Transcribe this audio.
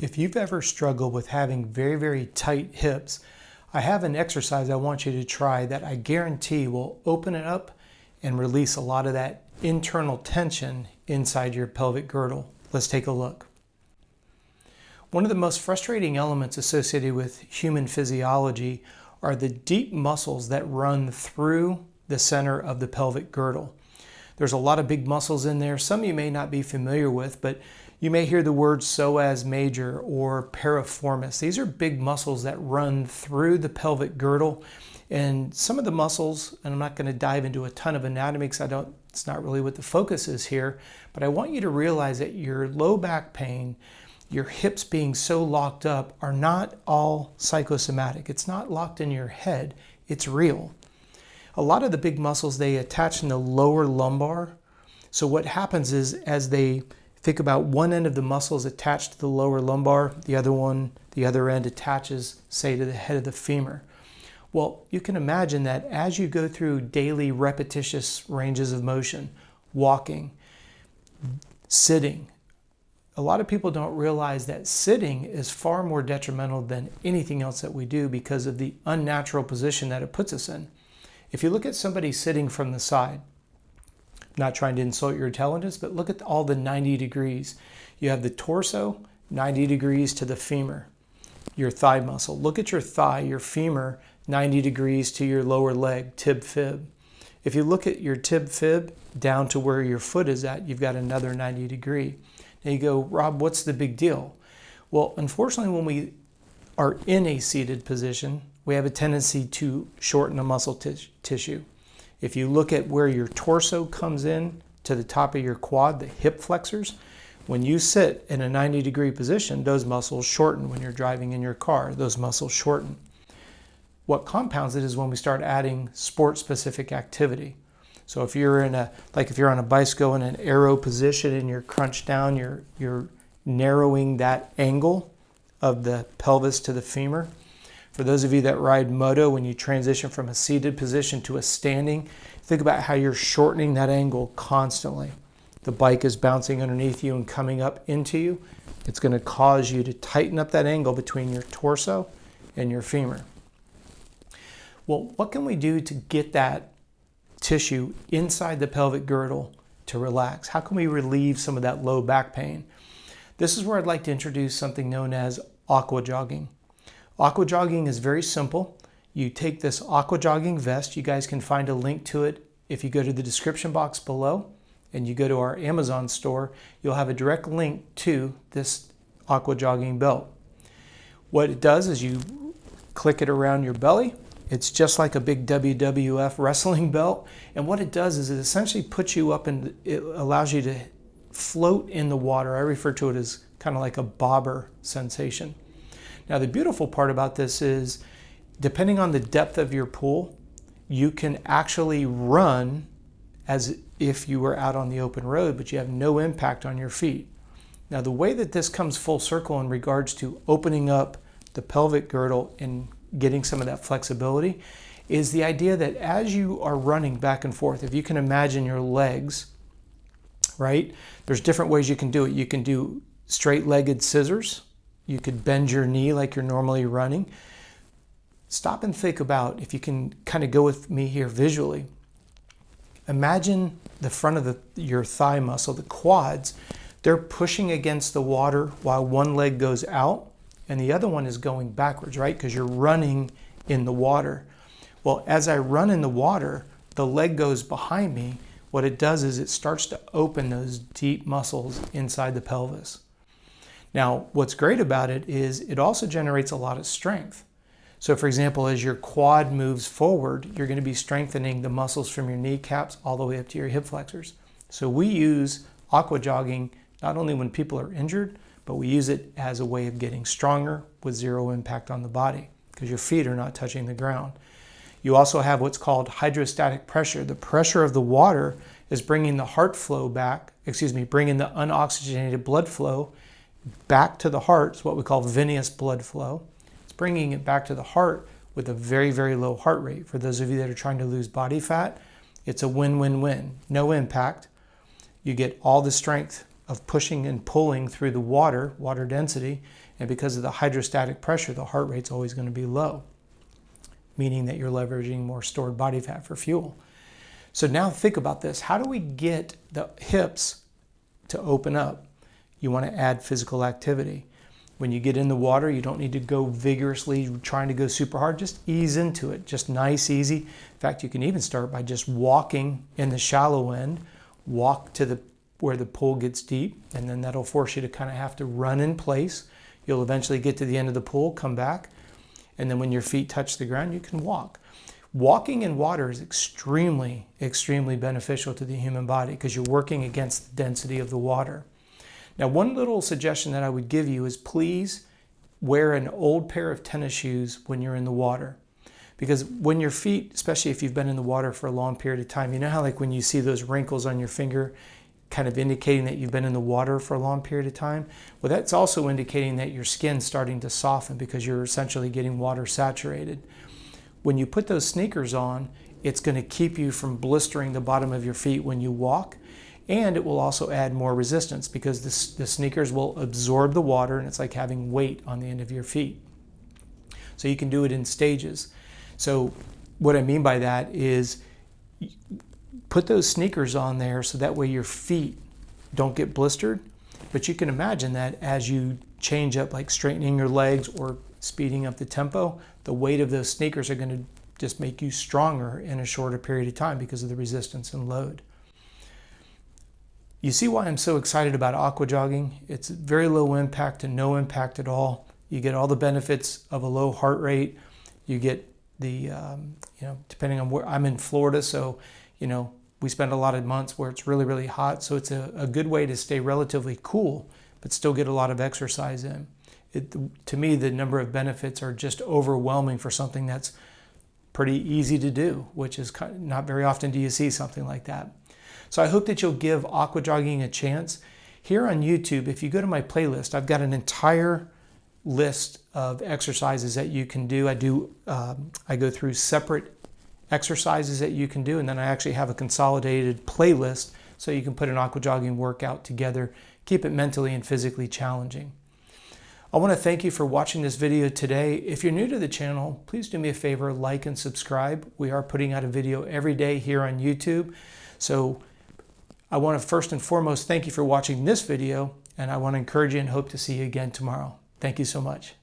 If you've ever struggled with having very, very tight hips, I have an exercise I want you to try that I guarantee will open it up and release a lot of that internal tension inside your pelvic girdle. Let's take a look. One of the most frustrating elements associated with human physiology are the deep muscles that run through the center of the pelvic girdle. There's a lot of big muscles in there. Some you may not be familiar with, but you may hear the words psoas major or piriformis. These are big muscles that run through the pelvic girdle. And some of the muscles, and I'm not going to dive into a ton of anatomy because it's not really what the focus is here, but I want you to realize that your low back pain, your hips being so locked up, are not all psychosomatic. It's not locked in your head, it's real. A lot of the big muscles, they attach in the lower lumbar. So what happens is, as they think about one end of the muscles attached to the lower lumbar, the other end attaches, say, to the head of the femur. Well, you can imagine that as you go through daily repetitious ranges of motion, walking, sitting, a lot of people don't realize that sitting is far more detrimental than anything else that we do because of the unnatural position that it puts us in. If you look at somebody sitting from the side, I'm not trying to insult your intelligence, but look at all the 90 degrees. You have the torso, 90 degrees to the femur, your thigh muscle. Look at your thigh, your femur, 90 degrees to your lower leg, tib fib. If you look at your tib fib down to where your foot is at, you've got another 90 degree. Now you go, Rob, what's the big deal? Well, unfortunately, when we are in a seated position, we have a tendency to shorten the muscle tissue. If you look at where your torso comes in to the top of your quad, the hip flexors, when you sit in a 90-degree position, those muscles shorten. When you're driving in your car, those muscles shorten. What compounds it is when we start adding sport-specific activity. So if you're if you're on a bicycle in an aero position and you're crunched down, you're narrowing that angle of the pelvis to the femur. For those of you that ride moto, when you transition from a seated position to a standing, think about how you're shortening that angle constantly. The bike is bouncing underneath you and coming up into you. It's going to cause you to tighten up that angle between your torso and your femur. Well, what can we do to get that tissue inside the pelvic girdle to relax? How can we relieve some of that low back pain? This is where I'd like to introduce something known as Aqua Jogging. Aqua Jogging is very simple. You take this Aqua Jogging vest. You guys can find a link to it if you go to the description box below and you go to our Amazon store. You'll have a direct link to this Aqua Jogging belt. What it does is you click it around your belly. It's just like a big WWF wrestling belt. And what it does is it essentially puts you up and it allows you to float in the water. I refer to it as kind of like a bobber sensation. Now, the beautiful part about this is, depending on the depth of your pool, you can actually run as if you were out on the open road, but you have no impact on your feet. Now, the way that this comes full circle in regards to opening up the pelvic girdle and getting some of that flexibility is the idea that as you are running back and forth, if you can imagine your legs, right? There's different ways you can do it. You can do straight-legged scissors. You could bend your knee like you're normally running. Stop and think about, if you can kind of go with me here visually, imagine the front of your thigh muscle, the quads, they're pushing against the water while one leg goes out and the other one is going backwards, right? Because you're running in the water. Well, as I run in the water, the leg goes behind me. What it does is it starts to open those deep muscles inside the pelvis. Now, what's great about it is it also generates a lot of strength. So for example, as your quad moves forward, you're going to be strengthening the muscles from your kneecaps all the way up to your hip flexors. So we use Aqua Jogging not only when people are injured, but we use it as a way of getting stronger with zero impact on the body because your feet are not touching the ground. You also have what's called hydrostatic pressure. The pressure of the water is bringing the heart flow back, bringing the unoxygenated blood flow back to the heart. It's what we call venous blood flow. It's bringing it back to the heart with a very, very low heart rate. For those of you that are trying to lose body fat, it's a win-win-win. No impact. You get all the strength of pushing and pulling through the water density, and because of the hydrostatic pressure, the heart rate's always going to be low, meaning that you're leveraging more stored body fat for fuel. So now think about this. How do we get the hips to open up? You want to add physical activity. When you get in the water, you don't need to go vigorously trying to go super hard. Just ease into it. Just nice, easy. In fact, you can even start by just walking in the shallow end. Walk to where the pool gets deep, and then that'll force you to kind of have to run in place. You'll eventually get to the end of the pool, come back, and then when your feet touch the ground, you can walk. Walking in water is extremely, extremely beneficial to the human body because you're working against the density of the water. Now, one little suggestion that I would give you is please wear an old pair of tennis shoes when you're in the water. Because when your feet, especially if you've been in the water for a long period of time, you know how like when you see those wrinkles on your finger, kind of indicating that you've been in the water for a long period of time? Well, that's also indicating that your skin's starting to soften because you're essentially getting water saturated. When you put those sneakers on, it's going to keep you from blistering the bottom of your feet when you walk, and it will also add more resistance because the sneakers will absorb the water, and it's like having weight on the end of your feet. So you can do it in stages. So what I mean by that is put those sneakers on there so that way your feet don't get blistered, but you can imagine that as you change up, like straightening your legs or speeding up the tempo, the weight of those sneakers are going to just make you stronger in a shorter period of time because of the resistance and load. You see why I'm so excited about aqua jogging? It's very low impact to no impact at all. You get all the benefits of a low heart rate. You get the, depending on where I'm in Florida, so, we spend a lot of months where it's really, really hot. So it's a good way to stay relatively cool, but still get a lot of exercise in. To me, the number of benefits are just overwhelming for something that's pretty easy to do, which is not very often do you see something like that. So I hope that you'll give aqua jogging a chance. Here on YouTube, if you go to my playlist, I've got an entire list of exercises that you can do. I go through separate exercises that you can do, and then I actually have a consolidated playlist so you can put an aqua jogging workout together, keep it mentally and physically challenging. I want to thank you for watching this video today. If you're new to the channel, please do me a favor, like and subscribe. We are putting out a video every day here on YouTube. So I want to first and foremost thank you for watching this video, and I want to encourage you and hope to see you again tomorrow. Thank you so much.